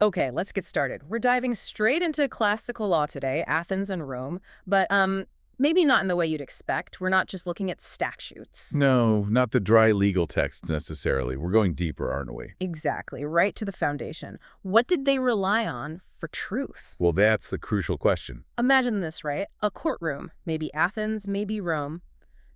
Okay, let's get started. We're diving straight into classical law today, Athens and Rome, but maybe not in the way you'd expect. We're not just looking at statutes. No, not the dry legal texts necessarily. We're going deeper, aren't we? Exactly, right to the foundation. What did they rely on for truth? Well, that's the crucial question. Imagine this, right? A courtroom, maybe Athens, maybe Rome.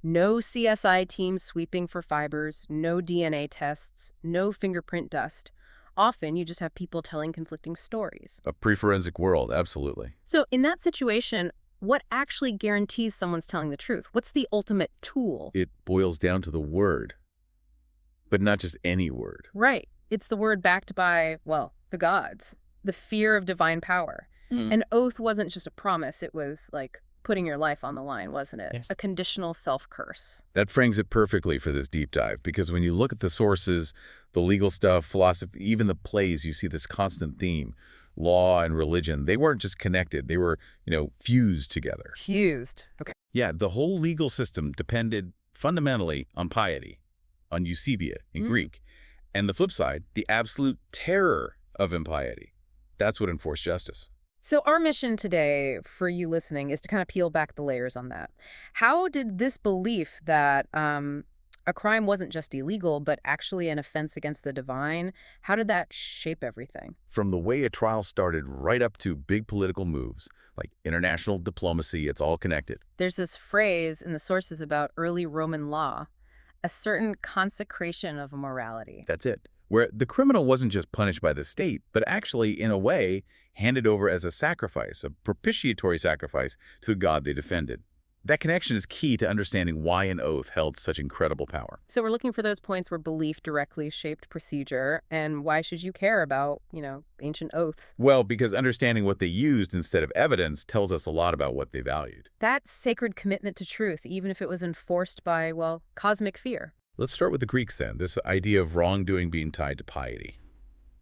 No CSI team sweeping for fibers, no DNA tests, no fingerprint dust. Often you just have people telling conflicting stories. A pre-forensic world, absolutely. So in that situation, what actually guarantees someone's telling the truth? What's the ultimate tool? It boils down to the word, but not just any word. Right. It's the word backed by, well, the gods, the fear of divine power. An oath wasn't just a promise. It was like putting your life on the line, wasn't it? Yes. A conditional self-curse. That frames it perfectly for this deep dive, because when you look at the sources, the legal stuff, philosophy, even the plays, you see this constant theme. Law and religion, they weren't just connected. They were, fused together. Fused. Okay. Yeah, the whole legal system depended fundamentally on piety, on eusebia in Greek. And the flip side, the absolute terror of impiety. That's what enforced justice. So our mission today, for you listening, is to kind of peel back the layers on that. How did this belief that a crime wasn't just illegal, but actually an offense against the divine, how did that shape everything? From the way a trial started right up to big political moves, like international diplomacy, it's all connected. There's this phrase in the sources about early Roman law, a certain consecration of morality. That's it. Where the criminal wasn't just punished by the state, but actually, in a way, handed over as a sacrifice, a propitiatory sacrifice to the god they defended. That connection is key to understanding why an oath held such incredible power. So we're looking for those points where belief directly shaped procedure, and why should you care about, ancient oaths? Well, because understanding what they used instead of evidence tells us a lot about what they valued. That sacred commitment to truth, even if it was enforced by, well, cosmic fear. Let's start with the Greeks then, this idea of wrongdoing being tied to piety.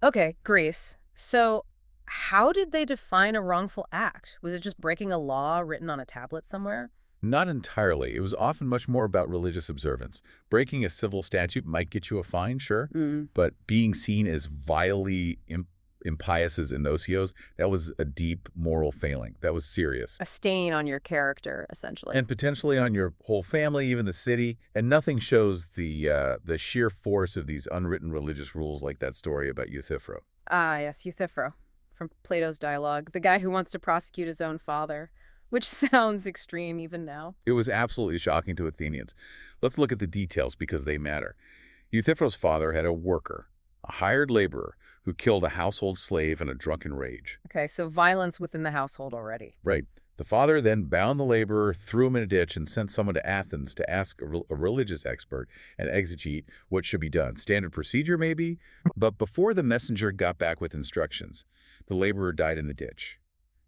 Okay, Greece. So how did they define a wrongful act? Was it just breaking a law written on a tablet somewhere? Not entirely. It was often much more about religious observance. Breaking a civil statute might get you a fine, sure, but being seen as vilely impious as inocios, that was a deep moral failing. That was serious. A stain on your character, essentially. And potentially on your whole family, even the city. And nothing shows the sheer force of these unwritten religious rules like that story about Euthyphro. Ah, yes, Euthyphro, from Plato's dialogue, the guy who wants to prosecute his own father, which sounds extreme even now. It was absolutely shocking to Athenians. Let's look at the details because they matter. Euthyphro's father had a worker, a hired laborer, who killed a household slave in a drunken rage. Okay, so violence within the household already. Right. The father then bound the laborer, threw him in a ditch, and sent someone to Athens to ask a religious expert and exegete what should be done. Standard procedure, maybe? But before the messenger got back with instructions, the laborer died in the ditch.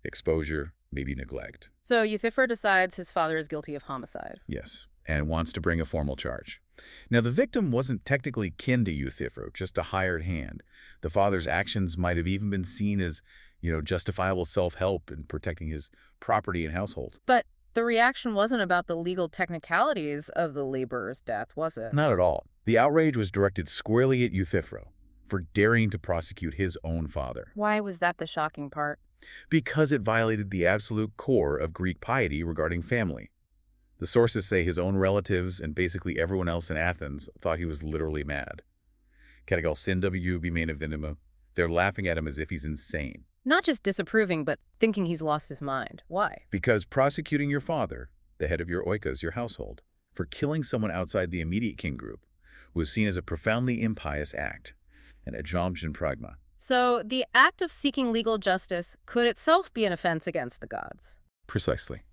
Exposure, maybe neglect. So Euthyphro decides his father is guilty of homicide. Yes, and wants to bring a formal charge. Now, the victim wasn't technically kin to Euthyphro, just a hired hand. The father's actions might have even been seen as, justifiable self-help in protecting his property and household. But the reaction wasn't about the legal technicalities of the laborer's death, was it? Not at all. The outrage was directed squarely at Euthyphro for daring to prosecute his own father. Why was that the shocking part? Because it violated the absolute core of Greek piety regarding family. The sources say his own relatives and basically everyone else in Athens thought he was literally mad. Katagal sinw bimena vinima. They're laughing at him as if he's insane. Not just disapproving, but thinking he's lost his mind. Why? Because prosecuting your father, the head of your oikos, your household, for killing someone outside the immediate kin group was seen as a profoundly impious act, an adjomtion pragma. So the act of seeking legal justice could itself be an offense against the gods. Precisely.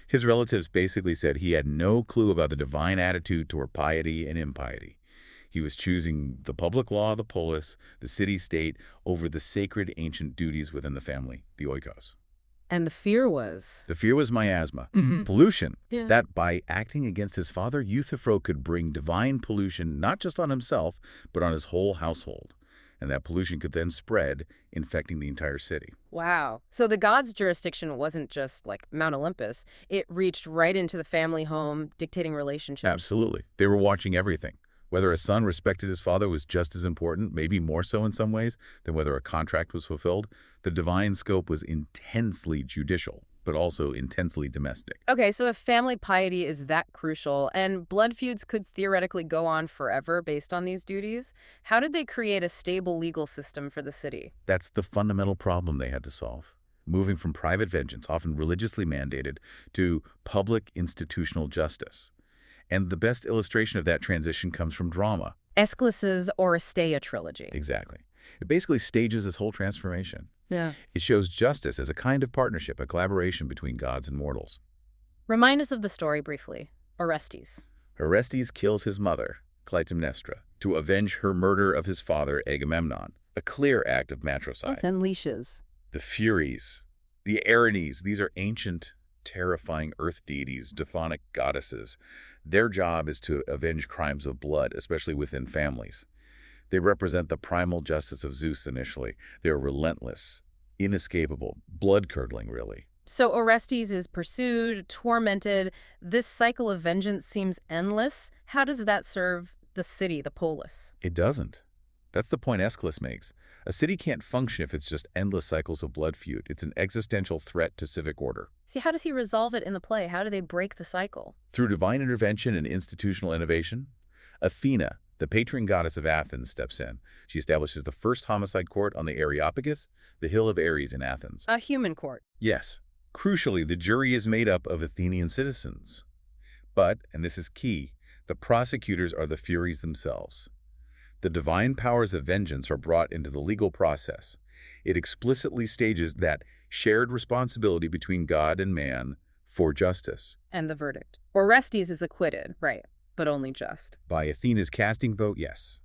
His relatives basically said he had no clue about the divine attitude toward piety and impiety. He was choosing the public law of the polis, the city-state, over the sacred ancient duties within the family, the oikos. And the fear was? The fear was miasma, pollution, that by acting against his father, Euthyphro could bring divine pollution not just on himself, but on his whole household. And that pollution could then spread, infecting the entire city. Wow. So the gods' jurisdiction wasn't just like Mount Olympus. It reached right into the family home, dictating relationships. Absolutely. They were watching everything. Whether a son respected his father was just as important, maybe more so in some ways, than whether a contract was fulfilled. The divine scope was intensely judicial, but also intensely domestic. Okay, so if family piety is that crucial, and blood feuds could theoretically go on forever based on these duties, how did they create a stable legal system for the city? That's the fundamental problem they had to solve. Moving from private vengeance, often religiously mandated, to public institutional justice. And the best illustration of that transition comes from drama. Aeschylus's Oresteia trilogy. Exactly. It basically stages this whole transformation. Yeah. It shows justice as a kind of partnership, a collaboration between gods and mortals. Remind us of the story briefly. Orestes. Orestes kills his mother, Clytemnestra, to avenge her murder of his father, Agamemnon, a clear act of matricide. It unleashes. The Furies, the Erinyes, these are ancient, terrifying earth deities, chthonic goddesses. Their job is to avenge crimes of blood, especially within families. They represent the primal justice of Zeus initially. They're relentless, inescapable, blood-curdling, really. So Orestes is pursued, tormented. This cycle of vengeance seems endless. How does that serve the city, the polis? It doesn't. That's the point Aeschylus makes. A city can't function if it's just endless cycles of blood feud. It's an existential threat to civic order. See, how does he resolve it in the play? How do they break the cycle? Through divine intervention and institutional innovation, Athena, the patron goddess of Athens, steps in. She establishes the first homicide court on the Areopagus, the Hill of Ares in Athens. A human court. Yes. Crucially, the jury is made up of Athenian citizens. But, and this is key, the prosecutors are the Furies themselves. The divine powers of vengeance are brought into the legal process. It explicitly stages that shared responsibility between God and man for justice. And the verdict. Orestes is acquitted, right, but only just. By Athena's casting vote, yes,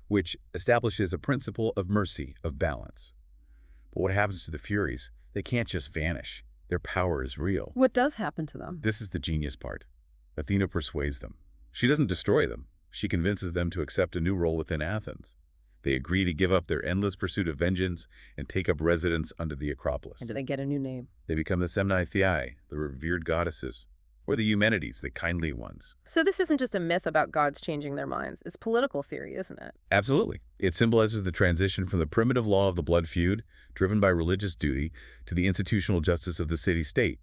which establishes a principle of mercy, of balance. But what happens to the Furies? They can't just vanish. Their power is real. What does happen to them? This is the genius part. Athena persuades them. She doesn't destroy them. She convinces them to accept a new role within Athens. They agree to give up their endless pursuit of vengeance and take up residence under the Acropolis. And do they get a new name? They become the Semnaitheai, the revered goddesses, or the Eumenides, the kindly ones. So this isn't just a myth about gods changing their minds. It's political theory, isn't it? Absolutely. It symbolizes the transition from the primitive law of the blood feud, driven by religious duty, to the institutional justice of the city-state.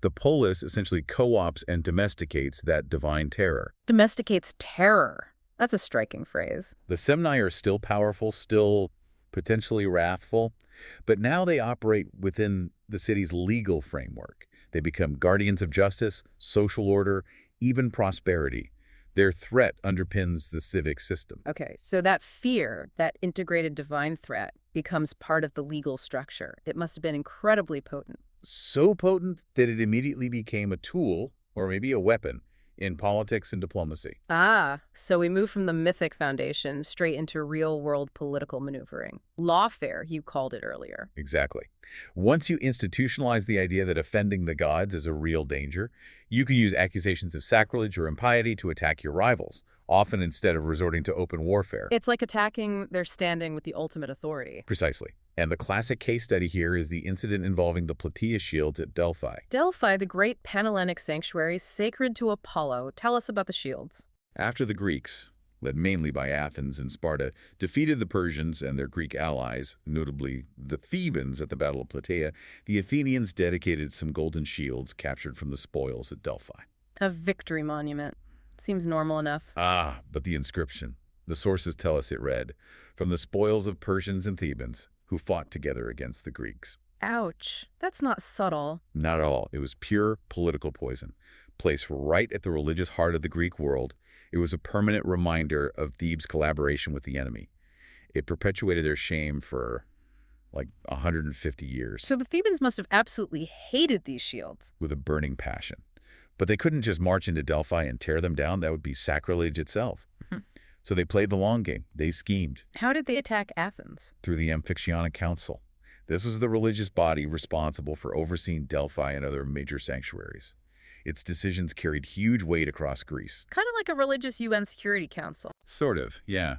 The polis essentially co-ops and domesticates that divine terror. Domesticates terror. That's a striking phrase. The Semnai are still powerful, still potentially wrathful, but now they operate within the city's legal framework. They become guardians of justice, social order, even prosperity. Their threat underpins the civic system. Okay, so that fear, that integrated divine threat, becomes part of the legal structure. It must have been incredibly potent. So potent that it immediately became a tool, or maybe a weapon, in politics and diplomacy. Ah, so we move from the mythic foundation straight into real-world political maneuvering. Lawfare, you called it earlier. Exactly. Once you institutionalize the idea that offending the gods is a real danger, you can use accusations of sacrilege or impiety to attack your rivals, often instead of resorting to open warfare. It's like attacking their standing with the ultimate authority. Precisely. And the classic case study here is the incident involving the Plataea shields at Delphi. Delphi, the great Panhellenic sanctuary sacred to Apollo. Tell us about the shields. After the Greeks, led mainly by Athens and Sparta, defeated the Persians and their Greek allies, notably the Thebans at the Battle of Plataea, the Athenians dedicated some golden shields captured from the spoils at Delphi. A victory monument. Seems normal enough. Ah, but the inscription. The sources tell us it read, "From the spoils of Persians and Thebans, who fought together against the Greeks." Ouch. That's not subtle. Not at all. It was pure political poison. Placed right at the religious heart of the Greek world, it was a permanent reminder of Thebes' collaboration with the enemy. It perpetuated their shame for, like, 150 years. So the Thebans must have absolutely hated these shields. With a burning passion. But they couldn't just march into Delphi and tear them down. That would be sacrilege itself. So they played the long game. They schemed. How did they attack Athens? Through the Amphictyonic Council. This was the religious body responsible for overseeing Delphi and other major sanctuaries. Its decisions carried huge weight across Greece. Kind of like a religious UN Security Council. Sort of, yeah.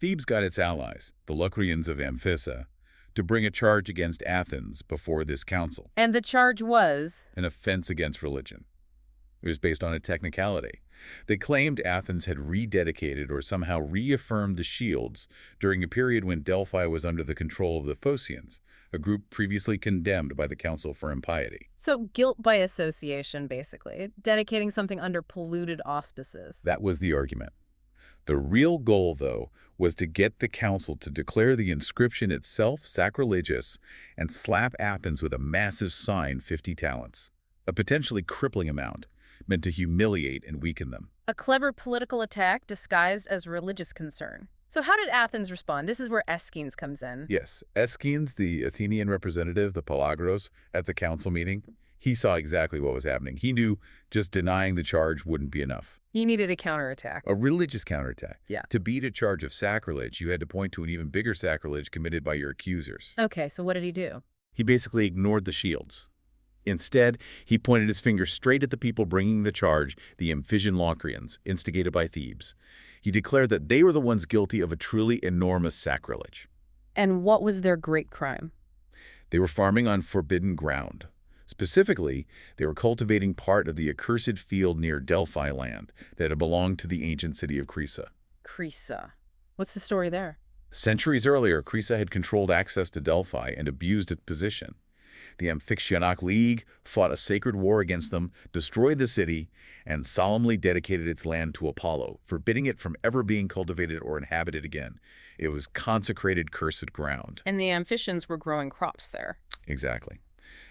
Thebes got its allies, the Locrians of Amphissa, to bring a charge against Athens before this council. And the charge was? An offense against religion. It was based on a technicality. They claimed Athens had rededicated or somehow reaffirmed the shields during a period when Delphi was under the control of the Phocians, a group previously condemned by the Council for Impiety. So guilt by association, basically, dedicating something under polluted auspices. That was the argument. The real goal, though, was to get the council to declare the inscription itself sacrilegious and slap Athens with a massive sign, 50 talents, a potentially crippling amount, meant to humiliate and weaken them. A clever political attack disguised as religious concern. So how did Athens respond? This is where Aeschines comes in. Yes, Aeschines, the Athenian representative, the Pelagros, at the council meeting, he saw exactly what was happening. He knew just denying the charge wouldn't be enough. He needed a counterattack. A religious counterattack. Yeah. To beat a charge of sacrilege, you had to point to an even bigger sacrilege committed by your accusers. Okay, so what did he do? He basically ignored the shields. Instead, he pointed his finger straight at the people bringing the charge, the Amphision-Locrians, instigated by Thebes. He declared that they were the ones guilty of a truly enormous sacrilege. And what was their great crime? They were farming on forbidden ground. Specifically, they were cultivating part of the accursed field near Delphi land that had belonged to the ancient city of Crisa. Crisa. What's the story there? Centuries earlier, Crisa had controlled access to Delphi and abused its position. The Amphictyonic League fought a sacred war against them, destroyed the city, and solemnly dedicated its land to Apollo, forbidding it from ever being cultivated or inhabited again. It was consecrated, cursed ground. And the Amphitions were growing crops there. Exactly.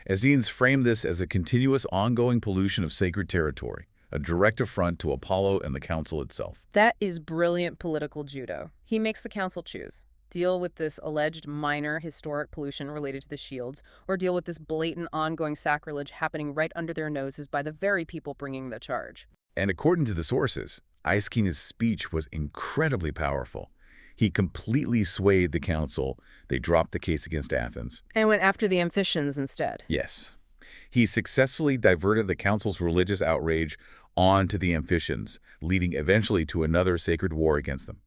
Aeschines framed this as a continuous, ongoing pollution of sacred territory, a direct affront to Apollo and the council itself. That is brilliant political judo. He makes the council choose. Deal with this alleged minor historic pollution related to the shields, or deal with this blatant ongoing sacrilege happening right under their noses by the very people bringing the charge. And according to the sources, Aeschines' speech was incredibly powerful. He completely swayed the council. They dropped the case against Athens. And went after the Amphitions instead. Yes. He successfully diverted the council's religious outrage onto the Amphitions, leading eventually to another sacred war against them.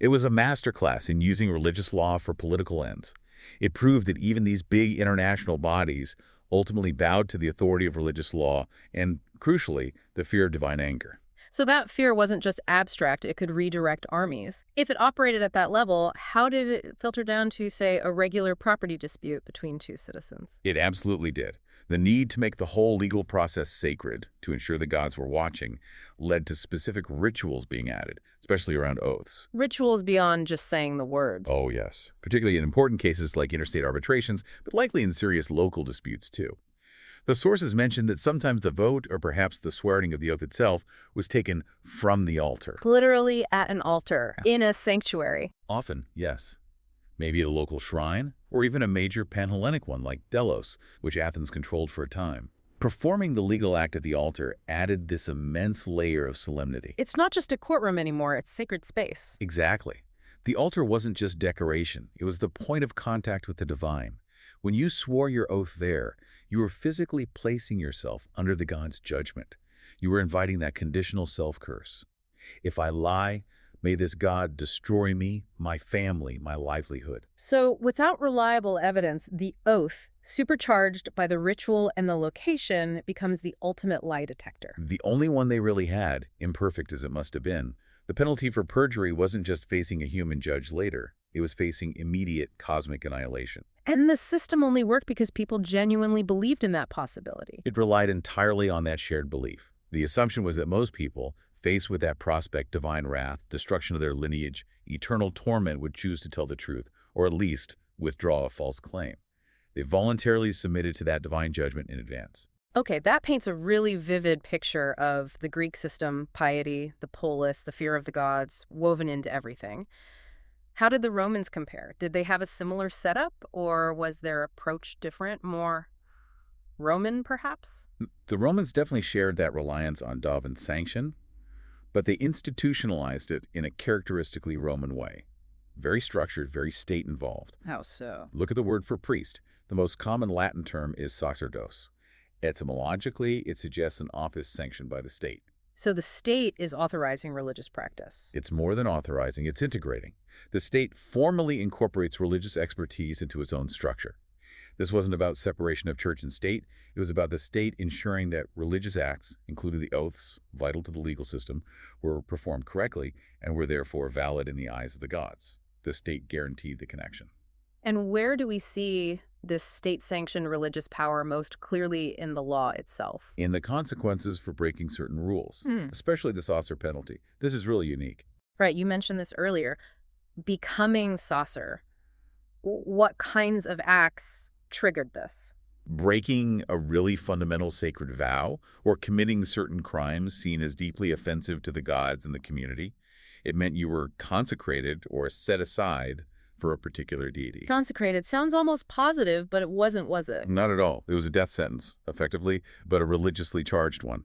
It was a masterclass in using religious law for political ends. It proved that even these big international bodies ultimately bowed to the authority of religious law and, crucially, the fear of divine anger. So that fear wasn't just abstract, it could redirect armies. If it operated at that level, how did it filter down to, say, a regular property dispute between two citizens? It absolutely did. The need to make the whole legal process sacred, to ensure the gods were watching, led to specific rituals being added, especially around oaths. Rituals beyond just saying the words. Oh, yes. Particularly in important cases like interstate arbitrations, but likely in serious local disputes, too. The sources mentioned that sometimes the vote, or perhaps the swearing of the oath itself, was taken from the altar. Literally at an altar, in a sanctuary. Often, yes. Maybe at a local shrine, or even a major Panhellenic one like Delos, which Athens controlled for a time. Performing the legal act at the altar added this immense layer of solemnity. It's not just a courtroom anymore, it's sacred space. Exactly. The altar wasn't just decoration, it was the point of contact with the divine. When you swore your oath there, you were physically placing yourself under the god's judgment. You were inviting that conditional self-curse. If I lie, may this god destroy me, my family, my livelihood. So, without reliable evidence, the oath, supercharged by the ritual and the location, becomes the ultimate lie detector. The only one they really had, imperfect as it must have been. The penalty for perjury wasn't just facing a human judge later. It was facing immediate cosmic annihilation. And the system only worked because people genuinely believed in that possibility. It relied entirely on that shared belief. The assumption was that most people, faced with that prospect, divine wrath, destruction of their lineage, eternal torment, would choose to tell the truth, or at least withdraw a false claim. They voluntarily submitted to that divine judgment in advance. Okay, that paints a really vivid picture of the Greek system, piety, the polis, the fear of the gods, woven into everything. How did the Romans compare? Did they have a similar setup, or was their approach different, more Roman, perhaps? The Romans definitely shared that reliance on dove and sanction, but they institutionalized it in a characteristically Roman way. Very structured, very state-involved. How so? Look at the word for priest. The most common Latin term is sacerdos. Etymologically, it suggests an office sanctioned by the state. So the state is authorizing religious practice. It's more than authorizing, it's integrating. The state formally incorporates religious expertise into its own structure. This wasn't about separation of church and state. It was about the state ensuring that religious acts, including the oaths vital to the legal system, were performed correctly and were therefore valid in the eyes of the gods. The state guaranteed the connection. And where do we see this state-sanctioned religious power most clearly in the law itself? In the consequences for breaking certain rules, especially the saucer penalty. This is really unique. Right, you mentioned this earlier. Becoming saucer. What kinds of acts triggered this? Breaking a really fundamental sacred vow or committing certain crimes seen as deeply offensive to the gods and the community. It meant you were consecrated or set aside for a particular deity. Consecrated sounds almost positive, but it wasn't, was it? Not at all. It was a death sentence, effectively, but a religiously charged one.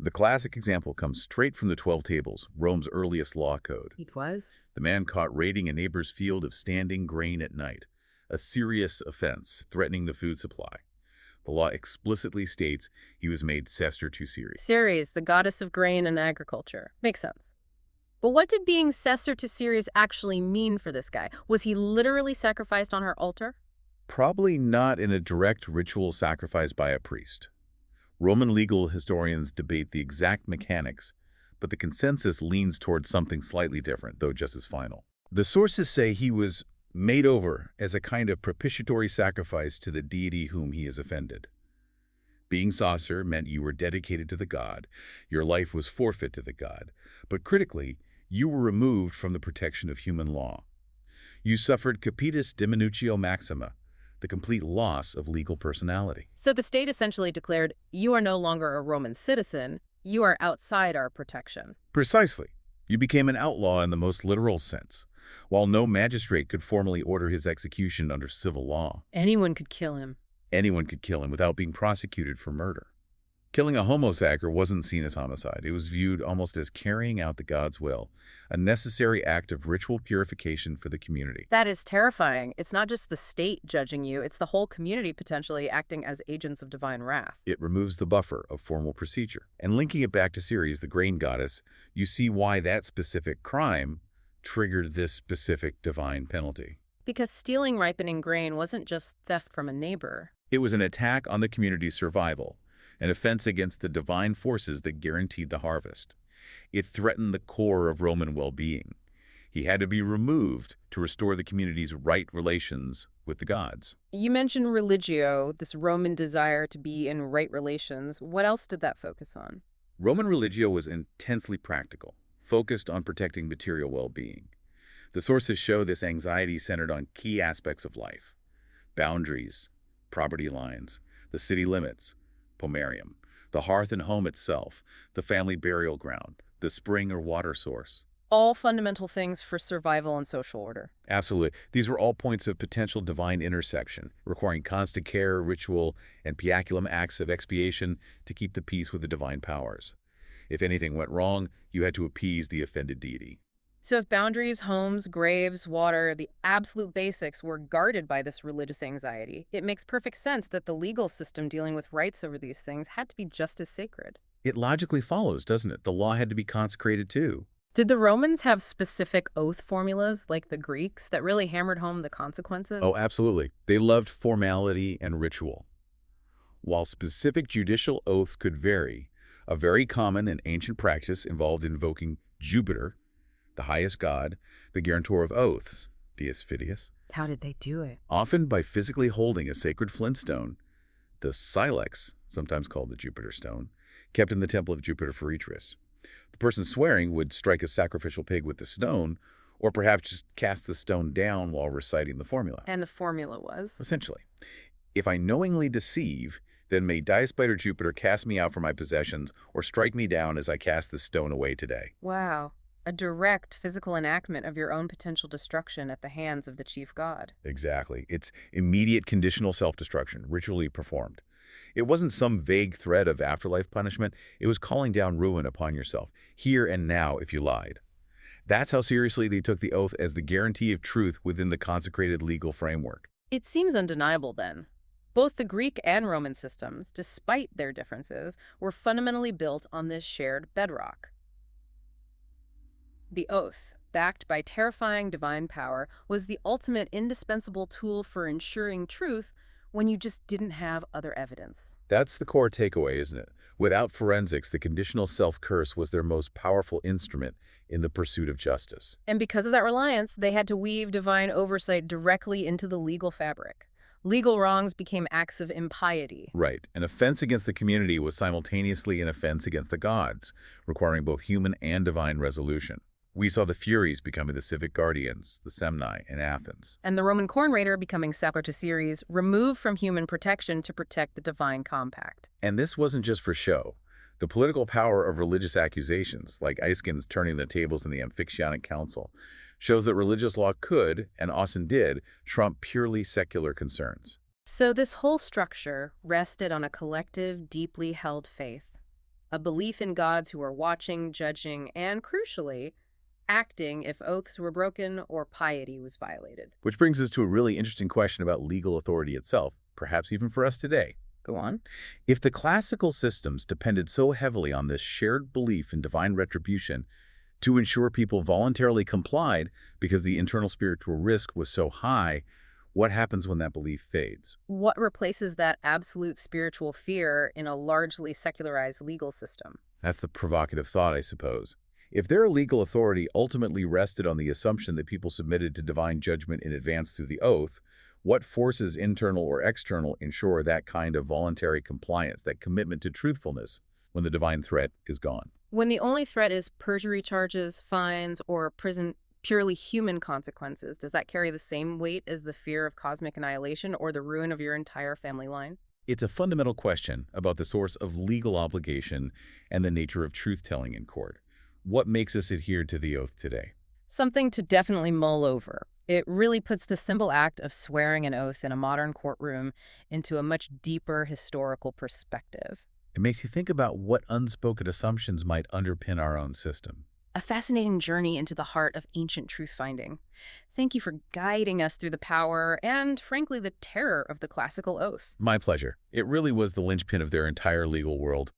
The classic example comes straight from the 12 Tables, Rome's earliest law code. It was? The man caught raiding a neighbor's field of standing grain at night, a serious offense threatening the food supply. The law explicitly states he was made Sester to Ceres. Ceres, the goddess of grain and agriculture. Makes sense. But what did being Sester to Ceres actually mean for this guy? Was he literally sacrificed on her altar? Probably not in a direct ritual sacrifice by a priest. Roman legal historians debate the exact mechanics, but the consensus leans towards something slightly different, though just as final. The sources say he was made over as a kind of propitiatory sacrifice to the deity whom he has offended. Being saucer meant you were dedicated to the god, your life was forfeit to the god, but critically, you were removed from the protection of human law. You suffered capitis diminutio maxima, the complete loss of legal personality. So the state essentially declared, you are no longer a Roman citizen, you are outside our protection. Precisely. You became an outlaw in the most literal sense, while no magistrate could formally order his execution under civil law. Anyone could kill him. Anyone could kill him without being prosecuted for murder. Killing a homosacker wasn't seen as homicide. It was viewed almost as carrying out the god's will, a necessary act of ritual purification for the community. That is terrifying. It's not just the state judging you, it's the whole community potentially acting as agents of divine wrath. It removes the buffer of formal procedure. And linking it back to Ceres, the grain goddess, you see why that specific crime triggered this specific divine penalty. Because stealing ripening grain wasn't just theft from a neighbor. It was an attack on the community's survival, an offense against the divine forces that guaranteed the harvest. It threatened the core of Roman well-being. He had to be removed to restore the community's right relations with the gods. You mentioned religio, this Roman desire to be in right relations. What else did that focus on? Roman religio was intensely practical, focused on protecting material well-being. The sources show this anxiety centered on key aspects of life: boundaries, property lines, the city limits, pomerium, the hearth and home itself, the family burial ground, the spring or water source. All fundamental things for survival and social order. Absolutely. These were all points of potential divine intersection, requiring constant care, ritual, and piaculum acts of expiation to keep the peace with the divine powers. If anything went wrong, you had to appease the offended deity. So if boundaries, homes, graves, water, the absolute basics were guarded by this religious anxiety, it makes perfect sense that the legal system dealing with rights over these things had to be just as sacred. It logically follows, doesn't it? The law had to be consecrated too. Did the Romans have specific oath formulas like the Greeks that really hammered home the consequences? Oh, absolutely. They loved formality and ritual. While specific judicial oaths could vary, a very common and ancient practice involved invoking Jupiter, the highest god, the guarantor of oaths, Deus Fidius. How did they do it? Often by physically holding a sacred flintstone, the silex, sometimes called the Jupiter stone, kept in the temple of Jupiter for Eretris. The person swearing would strike a sacrificial pig with the stone, or perhaps just cast the stone down while reciting the formula. And the formula was? Essentially, if I knowingly deceive, then may Diospider Jupiter cast me out from my possessions, or strike me down as I cast the stone away today. Wow. A direct physical enactment of your own potential destruction at the hands of the chief god. Exactly. It's immediate conditional self-destruction, ritually performed. It wasn't some vague threat of afterlife punishment. It was calling down ruin upon yourself, here and now if you lied. That's how seriously they took the oath as the guarantee of truth within the consecrated legal framework. It seems undeniable then. Both the Greek and Roman systems, despite their differences, were fundamentally built on this shared bedrock. The oath, backed by terrifying divine power, was the ultimate indispensable tool for ensuring truth when you just didn't have other evidence. That's the core takeaway, isn't it? Without forensics, the conditional self-curse was their most powerful instrument in the pursuit of justice. And because of that reliance, they had to weave divine oversight directly into the legal fabric. Legal wrongs became acts of impiety. Right. An offense against the community was simultaneously an offense against the gods, requiring both human and divine resolution. We saw the Furies becoming the civic guardians, the Semni in Athens. And the Roman corn raider becoming Sappler to Ceres, removed from human protection to protect the divine compact. And this wasn't just for show. The political power of religious accusations, like Aeschines turning the tables in the Amphictyonic Council, shows that religious law could, and often did, trump purely secular concerns. So this whole structure rested on a collective, deeply held faith, a belief in gods who are watching, judging, and, crucially, acting if oaths were broken or piety was violated. Which brings us to a really interesting question about legal authority itself, perhaps even for us today. Go on. If the classical systems depended so heavily on this shared belief in divine retribution to ensure people voluntarily complied because the internal spiritual risk was so high, what happens when that belief fades? What replaces that absolute spiritual fear in a largely secularized legal system? That's the provocative thought, I suppose. If their legal authority ultimately rested on the assumption that people submitted to divine judgment in advance through the oath, what forces, internal or external, ensure that kind of voluntary compliance, that commitment to truthfulness, when the divine threat is gone? When the only threat is perjury charges, fines, or prison, purely human consequences, does that carry the same weight as the fear of cosmic annihilation or the ruin of your entire family line? It's a fundamental question about the source of legal obligation and the nature of truth-telling in court. What makes us adhere to the oath today? Something to definitely mull over. It really puts the simple act of swearing an oath in a modern courtroom into a much deeper historical perspective. It makes you think about what unspoken assumptions might underpin our own system. A fascinating journey into the heart of ancient truth-finding. Thank you for guiding us through the power and, frankly, the terror of the classical oaths. My pleasure. It really was the linchpin of their entire legal world.